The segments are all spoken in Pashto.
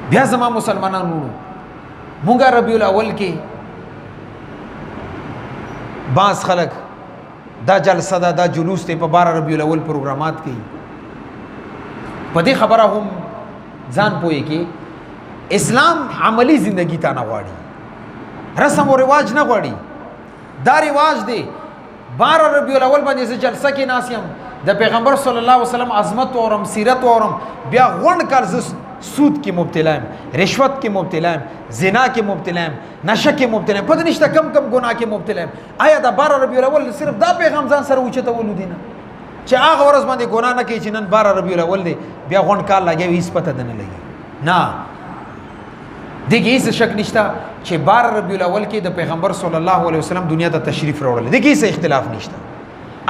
بیا زما مسلمانانو مونږه ربیع الاول کې بعض خلک دا جلسه ده دا جلوس ته په 12 ربیع الاول پروګرامات کوي په دې خبره هم ځان پوي کې اسلام عملی زندگی ته نه غواړي رسم او رواج نه غواړي دا رواج دی 12 ربیع الاول باندې جلسه کې ناسیم د پیغمبر صلی الله علیه وسلم عظمت اورم سیرت اورم بیا غون کار سود کې مبتلا یم رشوت کې مبتلا یم زنا کې مبتلا یم نشه کې مبتلا یم پته نشته کم کم ګناه کې مبتلا یم آیا دا 12 ربیع الاول صرف دا پیغام ځان سره اوچته ولودي نه چې هغه ورځ باندې ګناه نه کوي چې نن 12 ربیع الاول دی بیا غون کار لګي هیڅ پته نه لګي نه دغه هیڅ شک نشته چې 12 ربیع الاول کې د پیغمبر صلی الله علیه وسلم دنیا ته تشریف راوړل دغه هیڅ اختلاف نشته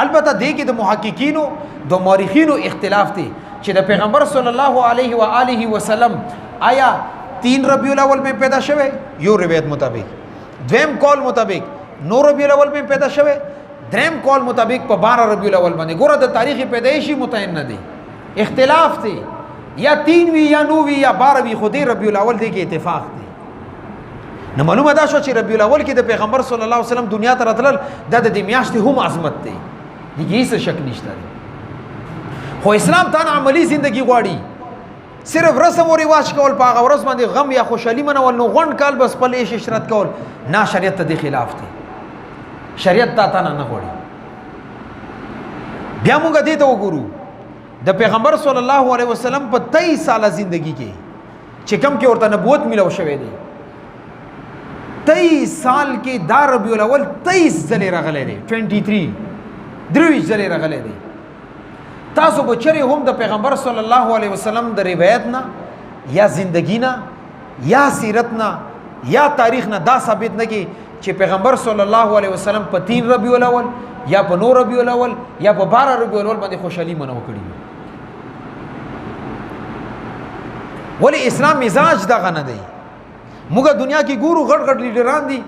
البته دغه د محققینو د مورخینو اختلاف دی چې د پیغمبر صلی الله علیه و آله وسلم آیا 3 ربیع الاول میں پیدا شوه یو روایت مطابق دویم قول مطابق 9 ربیع الاول میں پیدا شوه دریم قول مطابق په 12 ربیع الاول باندې ګوره د تاریخ پیدایشي متعین نه دی اختلاف دی یا 3 وی یا 9 وی یا 12 وی خو دې ربیع الاول دی کې اتفاق دی نو معلومه ده شو چې ربیع الاول کې د پیغمبر صلی الله علیه وسلم دنیا ته راتلل د دې میاشتې هم عظمت دی دغه هیڅ شک نشته خو اسلام ته عملی زندگی غواړي صرف رسم او رواج کول په هغه ورځ باندې غم یا خوشحالي منول نو غون کال بس په لیش اشرت کول نه شریعت ته خلاف دی شریعت ته نه غواړي بیا موږ دې ته وګورو د پیغمبر صلی الله علیه وسلم په 23 ساله زندگی کې چې کم کې ورته نبوت ملو شوې دی 23 سال کې دا ربیع الاول 23 ځلې راغلی دی 23 ځلې راغلی دی تاسو بچری هم د پیغمبر صلی الله علیه وسلم د روایت نه یا زندگی نه یا سیرت نه یا تاریخ نه دا ثابت نه کی چې پیغمبر صلی الله علیه وسلم په 3 ربیع الاول یا په 9 ربیع الاول یا په 12 ربیع الاول باندې خوشحالي منو کړی ولی اسلام مزاج دغه نه دی موږ دنیا کې ګورو غټ غټ لیډران دي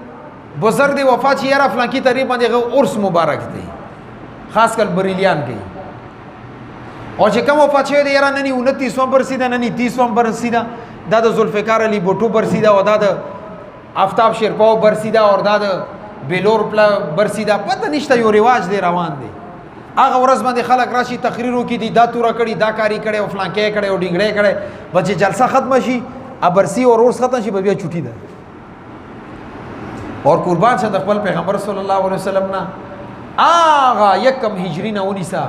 بزرګ دی وفات شي یاره فلان کی تقریبا دغه عرس مبارک دی خاص کر بریلیان کې او چې کوم وفات شوی دی یاره ننی 29 برسیده ننی 30 برسیده دا د ذوالفقار علی بوټو برسیده او دا د آفتاب شیرپاو برسیده او دا د بیلور پلا برسیده پته نشته یو رواج دی روان دی هغه ورځ باندې خلک راشي تقریرو کې دي دا تورا کړي دا کاری کړي او فلان کې کړي او ډینګړې کړي بچي جلسه ختم شي ابرسی اور روز ختم شي بیا چټي ده اور قربان شه د خپل پیغمبر صلی الله علیه وسلم نه آغا یکم هجری نه ونیسا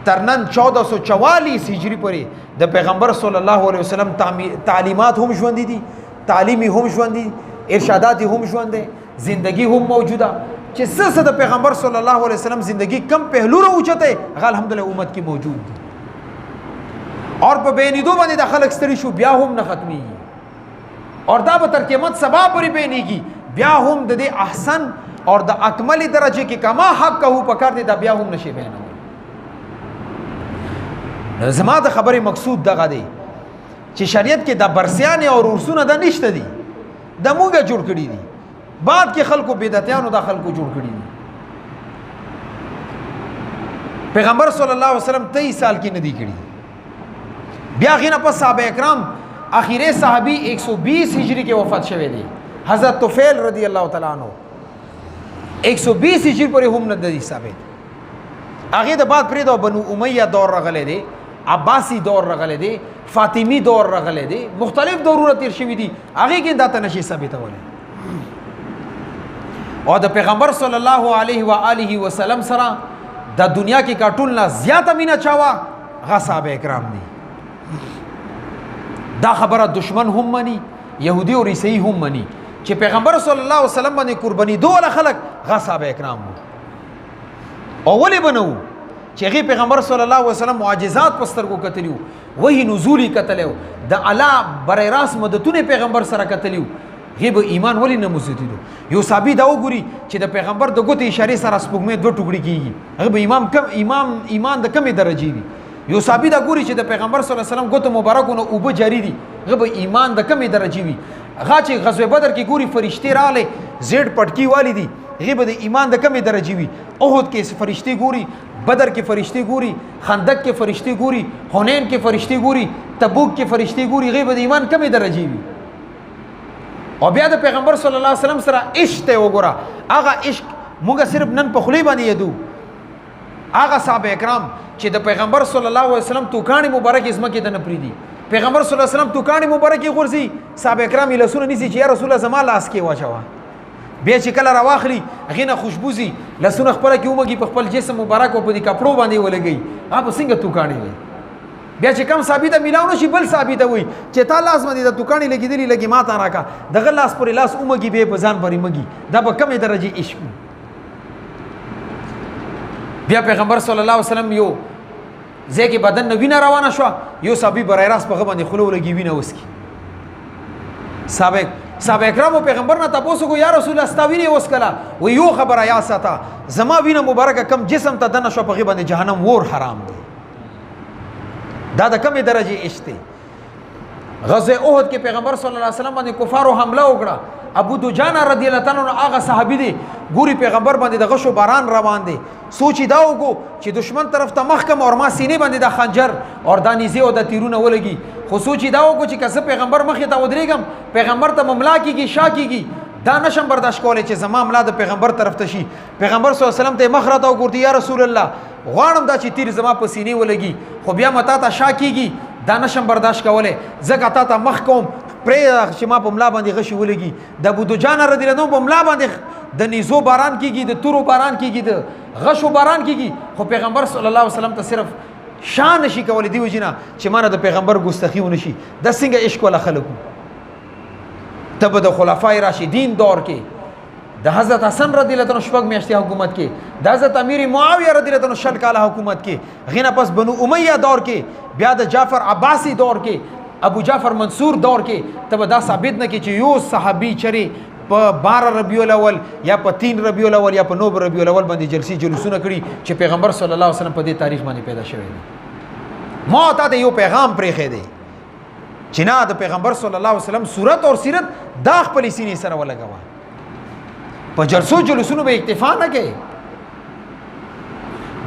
ترنن 1444 هجری پورې د پیغمبر صلی الله علیه وسلم تعلیمات هم ژوند دي تعلیمی هم ژوند دي ارشادات هم ژوند دي زندگی هم موجوده چې څه د پیغمبر صلی الله علیه وسلم زندگی کم پهلو راوچته الحمدلله امت کې موجود دي اور په بینیدو باندې د خلک ستړي شو بیا هم نه ختمي اور دا به تر قیامت سبا پورې بینیږي بیا هم د دې احسن اور د اکمل درجه کې کما حق هو پکار دي دا بیا هم نشي بیانول زما د خبرې مقصود دغه دی چې شریعت کې د برسیان او ورسونه د نشته دي د موږ جوړ کړی دي بعد کې خلکو بدعتانو د خلکو جوړ کړی دي پیغمبر صلی الله علیه وسلم 23 سال کې ندی کړی بیا غینه په صحابه کرام اخیره صحابي 120 هجری کې وفات شوه دي حضرت طفیل رضی الله تعالی عنہ 120 هجری پورې هم نه دي ثابت هغه د بعد پرې د بنو امیہ دور راغلی دی عباسی دور راغلی دی فاطمی دور راغلی دی مختلف دورونه تیر شوي دي هغه کې دا ته نشي ثابتولی او د پیغمبر صلی الله علیه و آله وسلم سره د دنیا کې کاټول نه زیاته مینه چاوا هغه صحابه کرام دي دا خبره دشمن هم مني يهودي او عیسائی هم مني چې پیغمبر صلی الله علیه وسلم باندې قرباني دوه خلک هغه صحابه کرام او ولی بنو چې هغه پیغمبر صلی الله علیه وسلم معجزات پسترګو کتلیو وਹੀ نزولی کتلیو د اعلی بر راس مدتونه پیغمبر سره کتلیو غیب ایمان ولی نه مزیدو یو صحابي دا وګوري چې د پیغمبر د ګوتې اشاره سره سپوږمۍ دوه ټوکړي کیږي هغه ایمان د کمې درجه وي یو صحابي دا ګوري چې د پیغمبر صلی الله علیه وسلم ګوتې مبارکونه او به جاری دي هغه ایمان د کمې درجه وي هغه چې غزوه بدر کې ګوري فرشتي رااله زیړ پټکی والی دي هغه به د ایمان د کمې درجه وي احد کې فرشتي ګوري بدر کې فرشتي ګوري خندق کې فرشتي ګوري حنین کې فرشتي ګوري تبوک کې فرشتي ګوري هغه به د ایمان کمې درجه وي او بیا د پیغمبر صلی الله علیه وسلم سره عشق ته وګوره هغه عشق موږ صرف نن په خلی باندې یدو هغه صحابه کرام چې د پیغمبر صلی الله علیه وسلم توکانی مبارک اسمه کې د نپری دي پیغمبر صلی الله علیه وسلم توکانی مبارک غورځي صحابه کرام یې لسونه نیسي چې یا رسول الله زما لاس کې واچوا بیا چې کله راواخلي غینه خوشبوزي لسونه خپل کې ومږي په خپل جسم مبارک او په دې کپړو باندې ولګي هغه څنګه توکانی وي بیا چې کم ثابته ملاو نشي بل ثابته وي چې تا لاس باندې د توکانی لګیدلی لګي ماته راکا دغه لاس پر لاس ومږي به په ځان پرې مږي دا په کومه درجه عشق بیا پیغمبر صلی الله علیه وسلم یو ځکه بدن نوینه روانه شو یو صحابي برای راست په باندې خلو لګي وینه وسکی صحابه کرامو پیغمبر نه تاسو کو یا رسول الله استاوینه وسکلا و یو خبر یا ساته زما وینه مبارکه کم جسم ته دنه شو په باندې جهنم ور حرام دی دا د کومه درجه عشق دی غزوه احد کې پیغمبر صلی الله علیه وسلم باندې کفارو حمله وکړه ابو دجانه رضی الله تعالی عنہ هغه صحابي دی ګوري پیغمبر باندې د غشو باران روان دی سوچي دا وګو چې دشمن طرف ته مخکم اور ما سینې باندې د خنجر اور د نيزه او د تیرونه ولګي خو سوچي دا وګو چې کسه پیغمبر مخې ته ودرېګم پیغمبر ته مملا کیږي شا کیږي دا نشم برداشت کولای چې زما مملا د پیغمبر طرف ته شي پیغمبر صلی الله علیه وسلم ته مخ راته وګورتي یا رسول الله غواړم دا چې تیر زما په سینې ولګي خو بیا متا ته شا کیږي دا نشم برداشت کولای زکه تا ته مخ کوم پرې چې ما په ملا باندې غشي ولګي د ابو دجانه رضی الله عنه په ملا باندې د نيزو باران کیږي د تورو باران کیږي د غشو باران کیږي خو پیغمبر صلی الله علیه وسلم ته صرف شان شي کولای دی وجنه چې مانه د پیغمبر ګستخی ونشي د څنګه عشق ولا خلکو تب د خلفای راشدین دور کې د حضرت حسن رضی الله عنه شپږ میاشتې حکومت کې د حضرت امیر معاویه رضی الله عنه شل کاله حکومت کې غینه پس بنو امیہ دور کې بیا د جعفر عباسی دور کې ابو جعفر منصور دور کې تب دا ثابت نه کې چې یو صحابي چری په 12 ربیع الاول یا په 3 ربیع الاول یا په 9 ربیع الاول باندې جلسې جلوسونه کړي چې پیغمبر صلی الله علیه وسلم په دې تاریخ باندې پیدا شوی دی ما ته یو پیغام پرې خې دی چې نه د پیغمبر صلی الله علیه وسلم صورت او سیرت دا خپل سینې سره ولګوا په جلسو جلوسونو به اکتفا نه کوي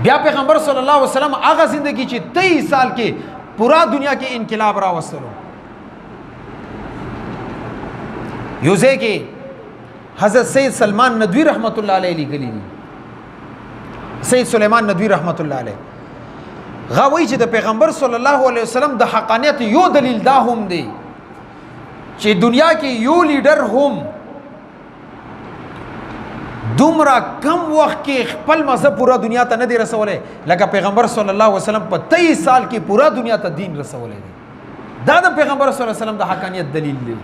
بیا پیغمبر صلی الله علیه وسلم هغه زندگی چې 23 سال کې پورا دنیا کې انقلاب را وستلو یوزه کې حضرت سید سلمان ندوی رحمت الله علیه لیکلی دي سید سلیمان ندوی رحمت الله علیه غوی چې د پیغمبر صلی الله علیه وسلم د حقانیت یو دلیل دا هم دی چې دنیا کې یو لیډر هم دومره کم وخت کې خپل مذهب پورا دنیا ته نه دی رسولی لکه پیغمبر صلی الله علیه وسلم په 23 سال کې پورا دنیا ته دین رسولی دی دا د پیغمبر صلی الله علیه وسلم د حقانیت دلیل دی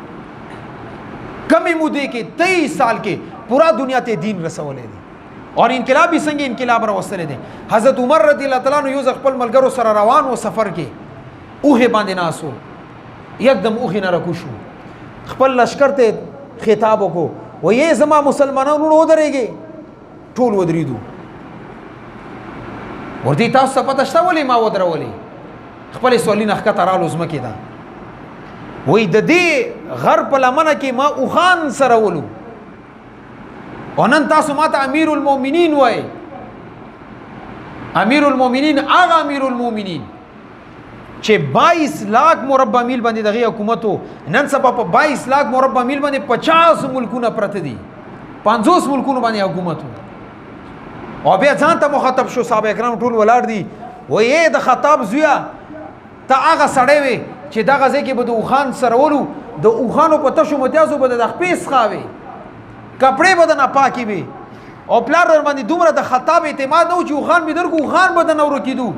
کمی مودې کې 23 سال کې پورا دنیا ته دین رسولی دی اور انقلاب یې څنګه انقلاب راوستلی دی حضرت عمر رضی الله تعالی عنہ یو خپل ملګرو سره روان و سفر کې اوهې باندې ناسو یکدم اوهې نه راکوشو خپل لشکر ته خطاب وکړو و یہ زما مسلمانانو ودرېږي ټول ودرېدو ورته تاسو پته شته ولې ما ودرولې خپل سوالینه ښکته رالو ځمکې ده وای د دې غر په لمنه کې ما اوخان سره ولو او نن تاسو ماته امیر المؤمنین وای امیر المؤمنین هغه امیر المؤمنین چې 22 لاکھ مربع میل باندې دغه حکومت نن سبا په 22 لاکھ مربع میل باندې 50 ملکونه پرته دي 50 ملکونو باندې حکومت او بیا ځان ته مخاطب شو صاحب کرام ټول ولاړ دي وای د خطاب زویا ته هغه سړی وي چې دغه ځای کې به د اوخان سره ولو د اوخانو په تشو متیازو به د خپې څخاوي کپڑے به د ناپاکي وي او پلار ور باندې دومره د خطاب اعتماد نه و چې اوخان مې درکو اوخان به د نورو کېدو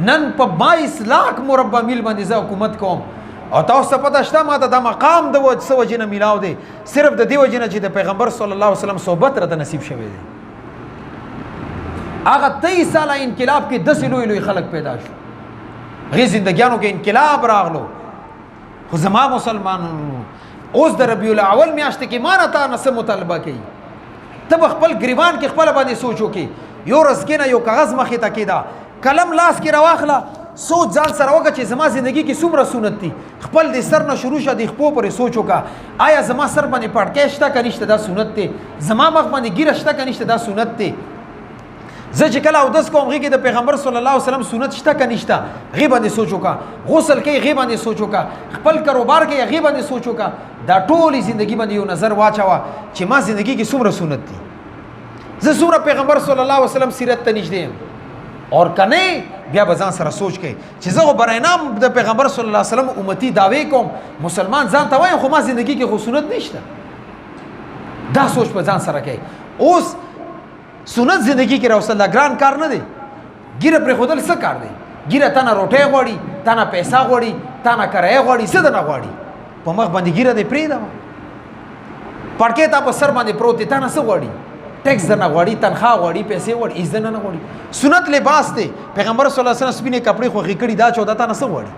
نن په 22 لاکھ مربع میل باندې زه حکومت کوم او تاسو پته شته ماته دا مقام د وجه وجنه میلاو دی صرف د دې وجنه چې د پیغمبر صلی الله علیه وسلم صحبت راته نصیب شوی دی هغه 23 ساله انقلاب کې 10 لوی خلک پیدا شو هغه زندګیانو کې انقلاب راغلو خو زما مسلمانانو اوس د ربیع الاول میاشت کې مانه تا نه مطالبه کوي ته خپل گریوان کې خپل باندې سوچو کې یو رزګنه یو کاغذ مخې ته کېدا قلم لاس کې راواخله سوچ ځان سره وکړه چې زما زندگی کې څومره سنت دي خپل د سر نه شروع شه د خپو پورې سوچ وکړه آیا زما سر باندې پړکې شته که نشته دا سنت دی زما مخ باندې ګیره شته که نشته دا سنت دی زه چې کله اودس کوم هغې کې د پیغمبر صلی الله علیه وسلم سنت شته که نشته هغې باندې سوچ وکړه غسل کوي هغې باندې سوچ وکړه خپل کاروبار کوي هغې باندې سوچ وکړه دا ټولې زندگی باندې یو نظر واچوه چې ما زندگی کې څومره سنت دي زه څومره پیغمبر صلی الله علیه وسلم سیرت ته نږدې یم اور کنه بیا به ځان سره سوچ کوي چې زه خو برای نام د پیغمبر صلی الله علیه وسلم امتی دعوی کوم مسلمان ځان ته وایم خو ما زندگی کې خو سنت نشته دا سوچ په ځان سره کوي اوس سنت زندگی کې راوستل دا ګران کار نه دی ګیره پرېښودل څه کار دی ګیره تا نه روټۍ غواړي تا نه پیسه غواړي تا نه کرایه غواړي څه درنه غواړي په مخ باندې ګیره دی پرېږده پړکې تا په سر باندې پروت دی تا نه څه غواړي ټیکس درنه غواړي تنخواه غواړي پیسې غواړي هېڅ درنه نه غواړي سنت لباس دی پیغمبر صلی الله علیه وسلم سپینې کپړې خوښې کړي دا چوده تا نه څه غواړي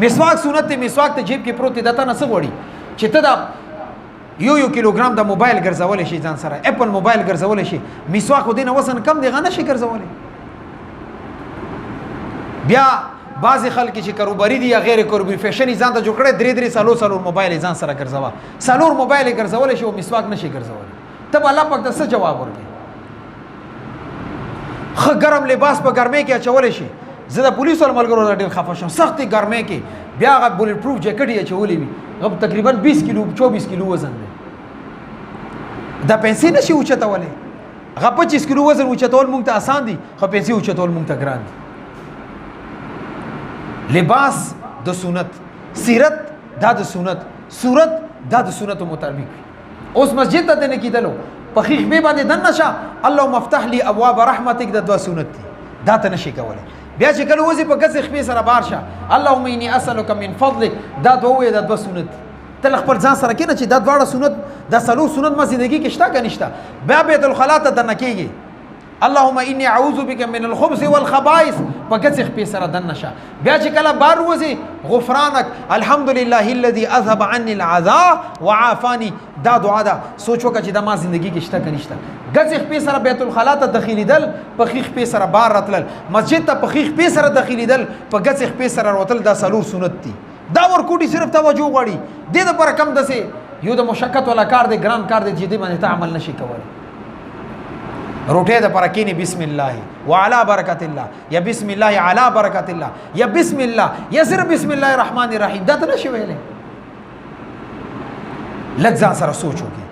مسواک سنت دی مسواک ته جیب کې پروت دی دا تا نه څه غواړي چې ته دا یو کیلوګرام د موبایل ګرځولی شي ځان سره اپل موبایل ګرځولی شي مسواک خو دې نه وزن کم دی هغه نه شي ګرځولی بیا بعضې خلک چې کاروباري دي یا غیر کاروباري فیشن یې ځان ته جوړ کړی درې څلور موبایل یې ځان سره ګرځوه څلور موبایل یې ګرځولی شي او مسواک نه شي ګرځولی ته به الله پاک ته څه جواب ورکړي ښه ګرم لباس په ګرمۍ کې اچولی شي زه د پولیسو ملګرو سره ډېر خفه شم سختې ګرمۍ کې بیا هغه بولټ پروف جیکټ یې اچولی وي هغه تقریبا 20 کیلو 24 کیلو وزن دی دا پیسې نه شي اوچتولی هغه 25 کیلو وزن اوچتول مونږ ته اسان دي خو پیسې اوچتول مونږ ته ګران دي لباس د سنت سیرت دا د سنت صورت دا د سنتو مطابق اوس مسجد ته دنه کیدلو په خیخ به باندې دنه شه اللهم افتح لي ابواب رحمتك د دوا سنت دي دا ته نشي کولای بیا چې کله وځي په کس خپې سره بار شه اللهم اني اسالك من فضلك دا دوه د دوا سنت تل خپل ځان سره کینه چې دا دواړه سنت دا څلور سنت ما زندگی کې شته که نشته بیا بیت الخلا ته دنه کېږي اللهم اني اعوذ بك من الخبث والخبائث پکڅ خپې سره دنه شه بیا چې کله بار وځي غفرانك الحمد لله الذي اذهب عني العذاب وعافاني دا دعا ده سوچ وکړه چې دا ما زندگی کې شته که نشته ګڅ خپې سره بیت الخلا ته دخیلیدل په خیخ خپې سره بار راتلل مسجد ته په خیخ خپې سره دخیلیدل په ګڅ خپې سره وتل دا څلور سنت دي دا ورکوټي صرف توجه غواړي دې دپاره کم دسې یو د مشقت والا کار دی ګران کار دی چې دې باندې ته عمل نشي کولی روټۍ دپاره کینې بسم الله وعلى برکت الله یا بسم الله علی برکت الله یا بسم الله یا صرف بسم الله الرحمن الرحیم دا ته نشي ویلی لږ ځان سره سوچ وکړي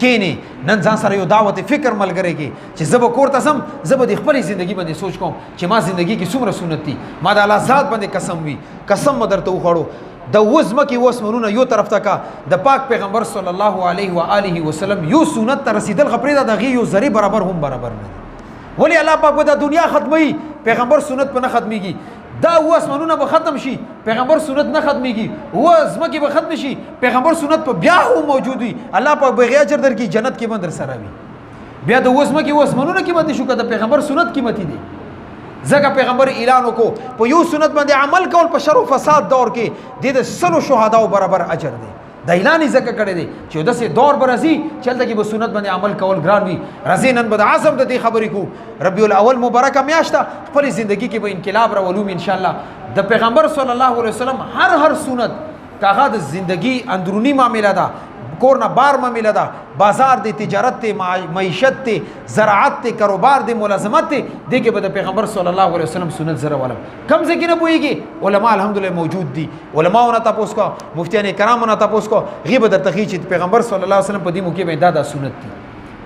کینې نن ځان سره یو دعوت فکر ملګری کې چې زه به کور ته ځم زه به د خپلې زندګي باندې سوچ کوم چې ما زندګي کې څومره سنت دي ما د الله ذات باندې قسم وي قسم مې درته وخوړو د اوس مکې اوس منونه یو طرف ته کا د پاک پیغمبر صلی الله علیه و آله وسلم یو سنت ته رسیدل خو پرېږده د هغې یو ذرې برابر هم برابر نه دي ولې الله پاک به د دنیا ختموي پیغمبر سنت په نه ختمیږي دا اوس منونه به ختم شي پیغمبر سنت نه ختمیږي اوس مکې به ختم شي پیغمبر سنت په بیا هم موجود وي الله پاک به هغې اجر درکړي جنت کې به در سره وي بیا د اوس مکې اوس منونه قیمتي شو که د پیغمبر سنت قیمتي دی ځکه پیغمبر اعلان وکړو په یو سنت باندې عمل کول په شر او فساد دور کې د 100 شهداو برابر اجر دی دا اعلان یې ځکه کړی دی چې داسې دور به راځي چې هلته کې به سنت باندې عمل کول ګران وي راځئ نن به د عزم د دې خبرې کوو ربیع الاول مبارکه میاشت ده خپلې زندګي کې به انقلاب راولو انشاءالله د پیغمبر صلی الله علیه وسلم هر سنت که هغه د زندګي اندروني معامله ده کور نه بار معامله ده بازار دی تجارت دی معیشت دی زراعت دی کاروبار دی ملازمت دی دې کې به د پیغمبر صلی الله علیه وسلم سنت زره ولم کم ځای کې نه پوهېږي علما الحمدلله موجود دي علماو نه تپوس کو مفتیان کرامو نه تپوس کو هغې به درته ښیي چې پیغمبر صلی الله علیه وسلم په دې موقع باندې دا سنت دي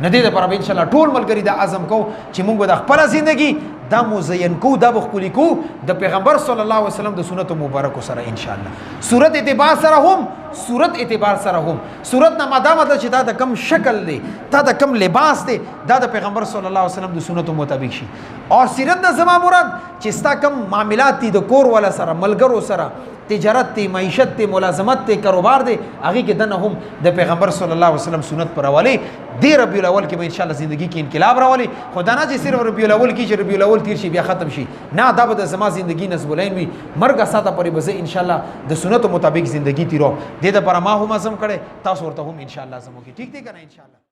نه دې دپاره به انشاءالله ټول ملګري دا عزم کوو چې موږ به د خپله زندګي دا مزین کو دا بخپلی کو د پیغمبر صلی الله علیه وسلم د سنت مبارک سره ان شاء الله صورت اعتبار سره هم صورت اعتبار سره هم صورت نه ماده مطلب چې دا د کم شکل دی دا د کم لباس دی دا د پیغمبر صلی الله علیه وسلم د سنت مطابق شي او سیرت نه زما مراد چې ستا کم معاملات دي د کور والا سره ملګرو سره تجارت دی معیشت دی ملازمت دی کاروبار دی هغې کې دنه هم د پیغمبر صلی الله علیه وسلم سنت پر راولي دې ربیع الاول کې به انشاءالله زندګي کې انقلاب راولي خو دا نه چې صرف ربیع الاول کې چې ربیع الاول تیر شي بیا ختم شي نه دا به د زما زندګي نصبالعین وي مرګه ساته پورې به زه انشاءالله د سنتو مطابق زندګي تیروم دې دپاره ما هم عزم کړی تاسو ورته هم انشاءالله عزم وکړئ ټیک دی که نه انشاءالله